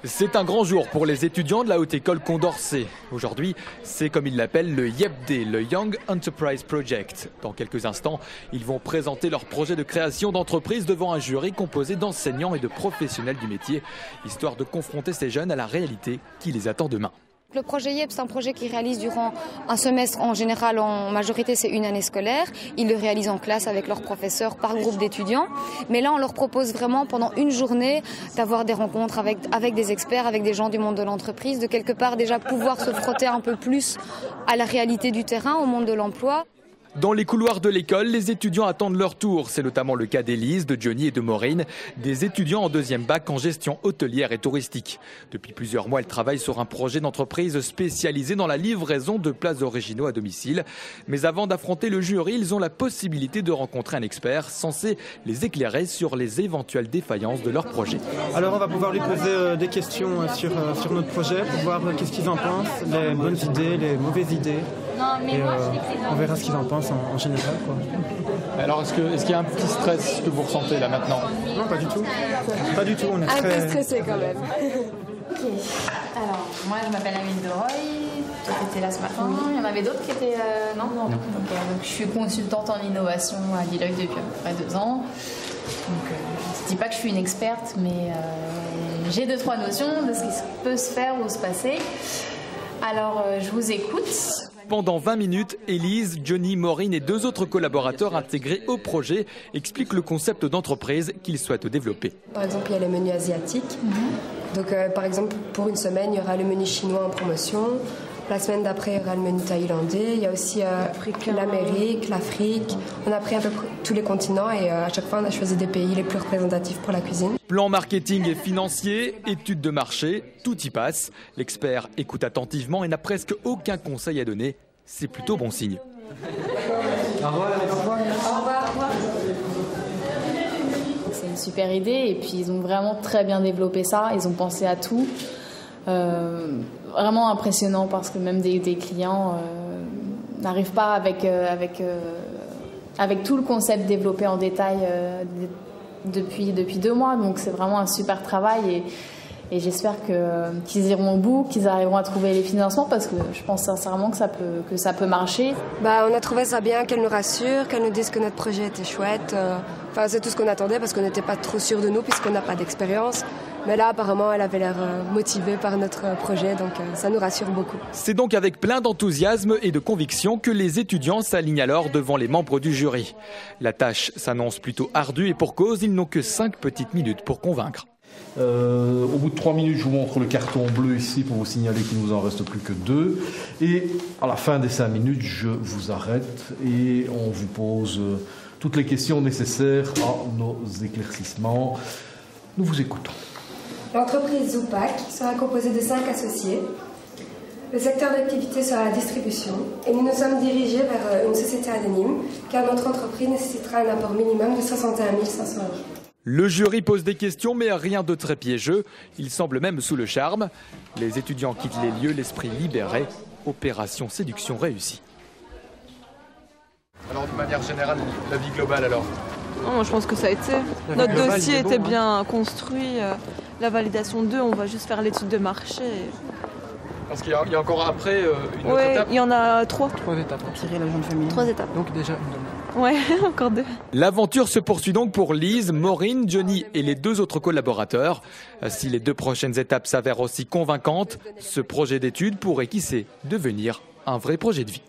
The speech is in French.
C'est un grand jour pour les étudiants de la Haute École Condorcet. Aujourd'hui, c'est comme ils l'appellent le YEPD, le Young Enterprise Project. Dans quelques instants, ils vont présenter leur projet de création d'entreprise devant un jury composé d'enseignants et de professionnels du métier, histoire de confronter ces jeunes à la réalité qui les attend demain. Le projet YEP, c'est un projet qu'ils réalisent durant un semestre. En général, en majorité, c'est une année scolaire. Ils le réalisent en classe avec leurs professeurs par groupe d'étudiants. Mais là, on leur propose vraiment pendant une journée d'avoir des rencontres avec des experts, avec des gens du monde de l'entreprise, de quelque part déjà pouvoir se frotter un peu plus à la réalité du terrain, au monde de l'emploi. Dans les couloirs de l'école, les étudiants attendent leur tour. C'est notamment le cas d'Élise, de Johnny et de Maureen, des étudiants en deuxième bac en gestion hôtelière et touristique. Depuis plusieurs mois, elles travaillent sur un projet d'entreprise spécialisé dans la livraison de plats originaux à domicile. Mais avant d'affronter le jury, ils ont la possibilité de rencontrer un expert censé les éclairer sur les éventuelles défaillances de leur projet. Alors on va pouvoir lui poser des questions sur notre projet pour voir qu'est-ce qu'ils en pensent, les bonnes idées, les mauvaises idées. Et on verra ce qu'ils en pensent en général, quoi. Alors est-ce qu'il y a un petit stress que vous ressentez là maintenant? Non, pas du tout. Pas du tout, on est très... Un peu stressé quand même. Ok. Alors, moi je m'appelle Amine de Roy, toi t'étais là ce matin, il y en avait d'autres qui étaient... Non. Donc, je suis consultante en innovation à Deloitte depuis à peu près 2 ans. Donc je ne dis pas que je suis une experte, mais j'ai 2-3 notions de ce qui peut se faire ou se passer. Alors je vous écoute. Pendant 20 minutes, Élise, Johnny, Maureen et 2 autres collaborateurs intégrés au projet expliquent le concept d'entreprise qu'ils souhaitent développer. Par exemple, il y a les menus asiatiques. Donc, par exemple, pour une semaine, il y aura le menu chinois en promotion. La semaine d'après, il y aura le menu thaïlandais. Il y a aussi l'Amérique, l'Afrique. On a pris un peu tous les continents et à chaque fois, on a choisi des pays les plus représentatifs pour la cuisine. Plan marketing et financier, études de marché, tout y passe. L'expert écoute attentivement et n'a presque aucun conseil à donner. C'est plutôt bon signe. Au revoir. Au revoir. C'est une super idée et puis ils ont vraiment très bien développé ça. Ils ont pensé à tout. Vraiment impressionnant parce que même des clients n'arrivent pas avec tout le concept développé en détail depuis 2 mois. Donc c'est vraiment un super travail et j'espère qu'ils iront au bout, qu'ils arriveront à trouver les financements parce que je pense sincèrement que ça peut marcher. On a trouvé ça bien qu'elle nous rassure, qu'elle nous dise que notre projet était chouette. C'est tout ce qu'on attendait parce qu'on n'était pas trop sûr de nous puisqu'on n'a pas d'expérience. Mais là, apparemment, elle avait l'air motivée par notre projet, donc ça nous rassure beaucoup. C'est donc avec plein d'enthousiasme et de conviction que les étudiants s'alignent alors devant les membres du jury. La tâche s'annonce plutôt ardue et pour cause, ils n'ont que 5 petites minutes pour convaincre. Au bout de 3 minutes, je vous montre le carton bleu ici pour vous signaler qu'il ne nous en reste plus que 2. Et à la fin des 5 minutes, je vous arrête et on vous pose toutes les questions nécessaires à nos éclaircissements. Nous vous écoutons. L'entreprise Zoupak sera composée de 5 associés. Le secteur d'activité sera la distribution et nous nous sommes dirigés vers une société anonyme car notre entreprise nécessitera un apport minimum de 61 500 €. Le jury pose des questions mais rien de très piégeux. Il semble même sous le charme. Les étudiants quittent les lieux, l'esprit libéré. Opération séduction réussie. Alors de manière générale, la vie globale alors? Non, moi je pense que ça a été. Notre dossier était bien construit. La validation 2, on va juste faire l'étude de marché. Parce qu'il y a encore après une autre étape? Il y en a 3. 3 étapes. Tirer la jeune famille. 3 étapes. Donc déjà une demi. Ouais, encore 2. L'aventure se poursuit donc pour Lise, Maureen, Johnny et les 2 autres collaborateurs. Si les 2 prochaines étapes s'avèrent aussi convaincantes, ce projet d'étude pourrait, qui sait, devenir un vrai projet de vie.